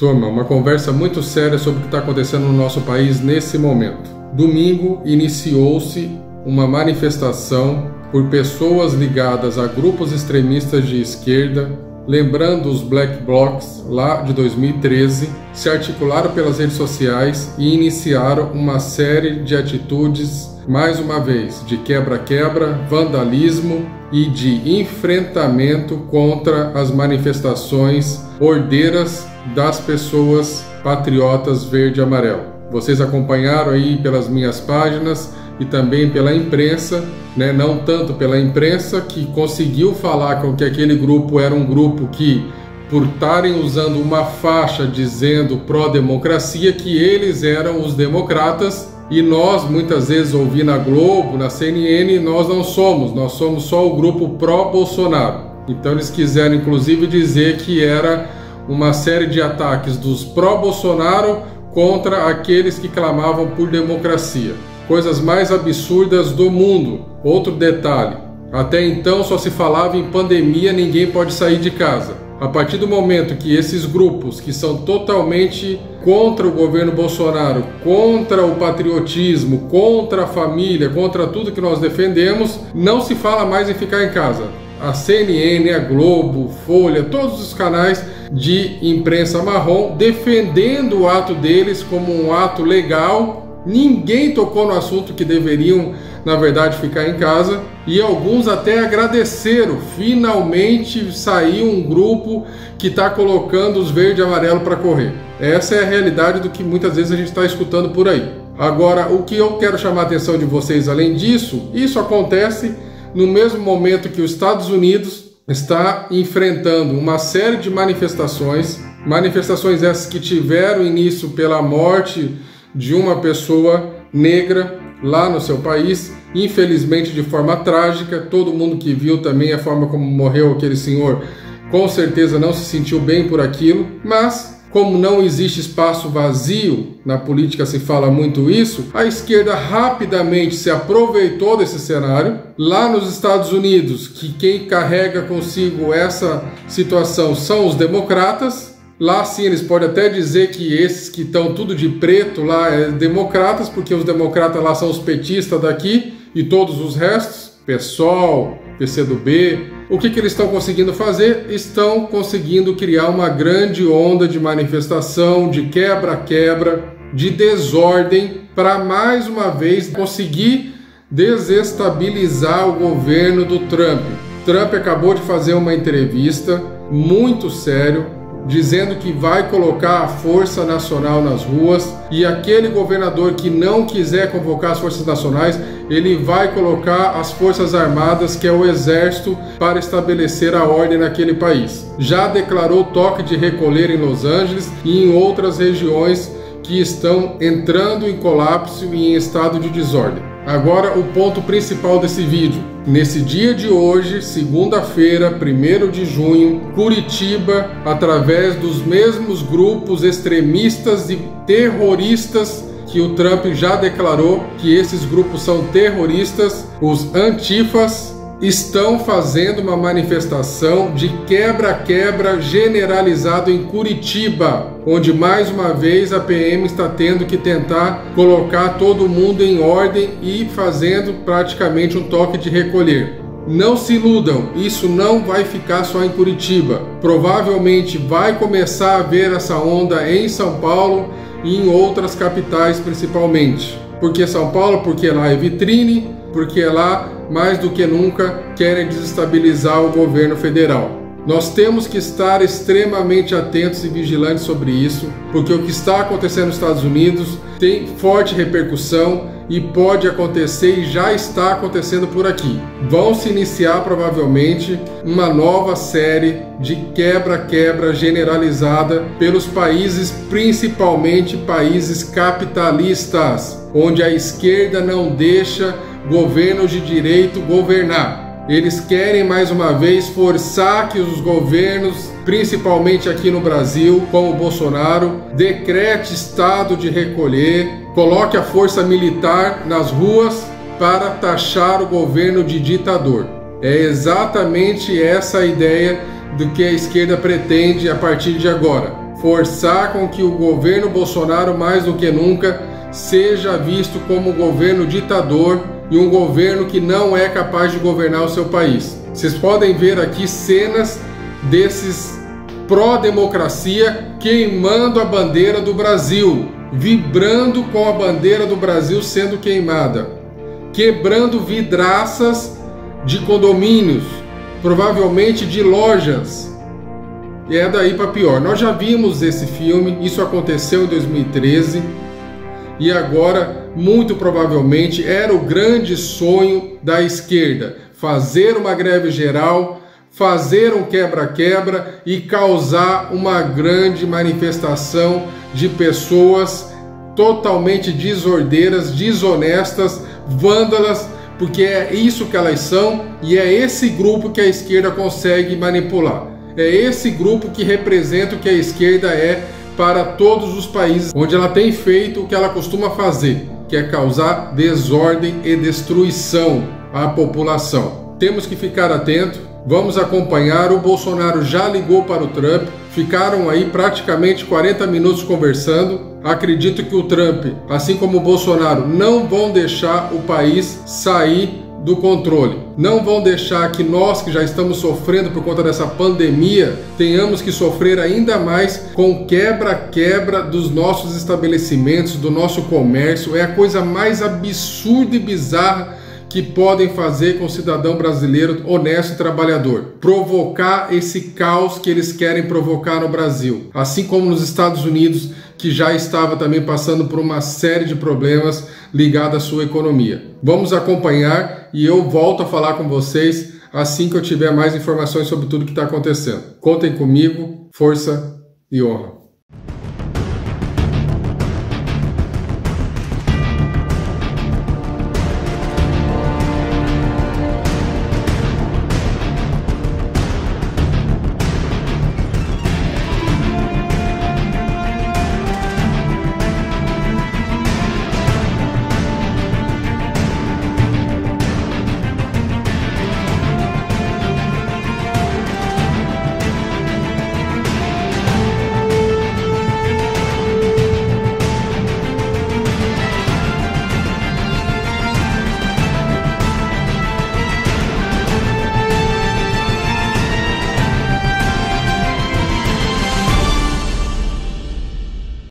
Turma, uma conversa muito séria sobre o que está acontecendo no nosso país nesse momento. Domingo iniciou-se uma manifestação por pessoas ligadas a grupos extremistas de esquerda, lembrando os Black Blocs lá de 2013, se articularam pelas redes sociais e iniciaram uma série de atitudes, mais uma vez, de quebra-quebra, vandalismo e de enfrentamento contra as manifestações ordeiras das pessoas patriotas verde e amarelo. Vocês acompanharam aí pelas minhas páginas e também pela imprensa, né? Não tanto pela imprensa, que conseguiu falar com que aquele grupo era um grupo que, por estarem usando uma faixa dizendo pró-democracia, que eles eram os democratas, e nós muitas vezes ouvi na Globo, na CNN, nós não somos, nós somos só o grupo pró-Bolsonaro. Então eles quiseram inclusive dizer que era uma série de ataques dos pró-Bolsonaro contra aqueles que clamavam por democracia. Coisas mais absurdas do mundo. Outro detalhe, até então só se falava em pandemia, ninguém pode sair de casa. A partir do momento que esses grupos, que são totalmente contra o governo Bolsonaro, contra o patriotismo, contra a família, contra tudo que nós defendemos, não se fala mais em ficar em casa. A CNN, a Globo, Folha, todos os canais de imprensa marrom defendendo o ato deles como um ato legal. Ninguém tocou no assunto que deveriam, na verdade, ficar em casa, e alguns até agradeceram. Finalmente saiu um grupo que está colocando os verde e amarelo para correr. Essa é a realidade do que muitas vezes a gente está escutando por aí. Agora, o que eu quero chamar a atenção de vocês, além disso, isso acontece no mesmo momento que os Estados Unidos está enfrentando uma série de manifestações essas que tiveram início pela morte de uma pessoa negra lá no seu país, infelizmente de forma trágica. Todo mundo que viu também a forma como morreu aquele senhor, com certeza não se sentiu bem por aquilo, mas como não existe espaço vazio, na política se fala muito isso, a esquerda rapidamente se aproveitou desse cenário. Lá nos Estados Unidos, que quem carrega consigo essa situação são os democratas. Lá sim eles podem até dizer que esses que estão tudo de preto lá é democratas, porque os democratas lá são os petistas daqui e todos os restos, PSOL, PCdoB. O que eles estão conseguindo fazer? Estão conseguindo criar uma grande onda de manifestação, de quebra-quebra, de desordem, para mais uma vez conseguir desestabilizar o governo do Trump. Trump acabou de fazer uma entrevista muito sério, dizendo que vai colocar a Força Nacional nas ruas, e aquele governador que não quiser convocar as Forças Nacionais, ele vai colocar as Forças Armadas, que é o Exército, para estabelecer a ordem naquele país. Já declarou toque de recolher em Los Angeles e em outras regiões que estão entrando em colapso e em estado de desordem. Agora o ponto principal desse vídeo. Nesse dia de hoje, segunda-feira, 1º de junho, Curitiba, através dos mesmos grupos extremistas e terroristas que o Trump já declarou que esses grupos são terroristas, os antifas, estão fazendo uma manifestação de quebra-quebra generalizado em Curitiba, onde mais uma vez a PM está tendo que tentar colocar todo mundo em ordem e fazendo praticamente um toque de recolher. Não se iludam, isso não vai ficar só em Curitiba. Provavelmente vai começar a haver essa onda em São Paulo e em outras capitais principalmente. Por que São Paulo? Porque lá é vitrine, porque lá, mais do que nunca, querem desestabilizar o governo federal. Nós temos que estar extremamente atentos e vigilantes sobre isso, porque o que está acontecendo nos Estados Unidos tem forte repercussão e pode acontecer e já está acontecendo por aqui. Vão se iniciar provavelmente uma nova série de quebra-quebra generalizada pelos países, principalmente países capitalistas, onde a esquerda não deixa governos de direito governar. Eles querem mais uma vez forçar que os governos, principalmente aqui no Brasil, como o Bolsonaro, decrete estado de recolher, coloque a força militar nas ruas para taxar o governo de ditador. É exatamente essa a ideia do que a esquerda pretende a partir de agora. forçar com que o governo Bolsonaro, mais do que nunca, seja visto como um governo ditador e um governo que não é capaz de governar o seu país. Vocês podem ver aqui cenas desses pró-democracia queimando a bandeira do Brasil, vibrando com a bandeira do Brasil sendo queimada, quebrando vidraças de condomínios, provavelmente de lojas. E é daí para pior. Nós já vimos esse filme, isso aconteceu em 2013 e agora, muito provavelmente, era o grande sonho da esquerda: fazer uma greve geral, fazer um quebra-quebra e causar uma grande manifestação de pessoas totalmente desordeiras, desonestas, vândalas, porque é isso que elas são e é esse grupo que a esquerda consegue manipular. É esse grupo que representa o que a esquerda é para todos os países onde ela tem feito o que ela costuma fazer, que é causar desordem e destruição à população. Temos que ficar atento, vamos acompanhar. O Bolsonaro já ligou para o Trump, ficaram aí praticamente 40 minutos conversando. Acredito que o Trump, assim como o Bolsonaro, não vão deixar o país sair do controle. Não vão deixar que nós, que já estamos sofrendo por conta dessa pandemia, tenhamos que sofrer ainda mais com quebra-quebra dos nossos estabelecimentos, do nosso comércio. É a coisa mais absurda e bizarra que podem fazer com o cidadão brasileiro honesto e trabalhador. Provocar esse caos que eles querem provocar no Brasil. Assim como nos Estados Unidos, que já estava também passando por uma série de problemas ligados à sua economia. Vamos acompanhar e eu volto a falar com vocês assim que eu tiver mais informações sobre tudo que está acontecendo. Contem comigo, força e honra.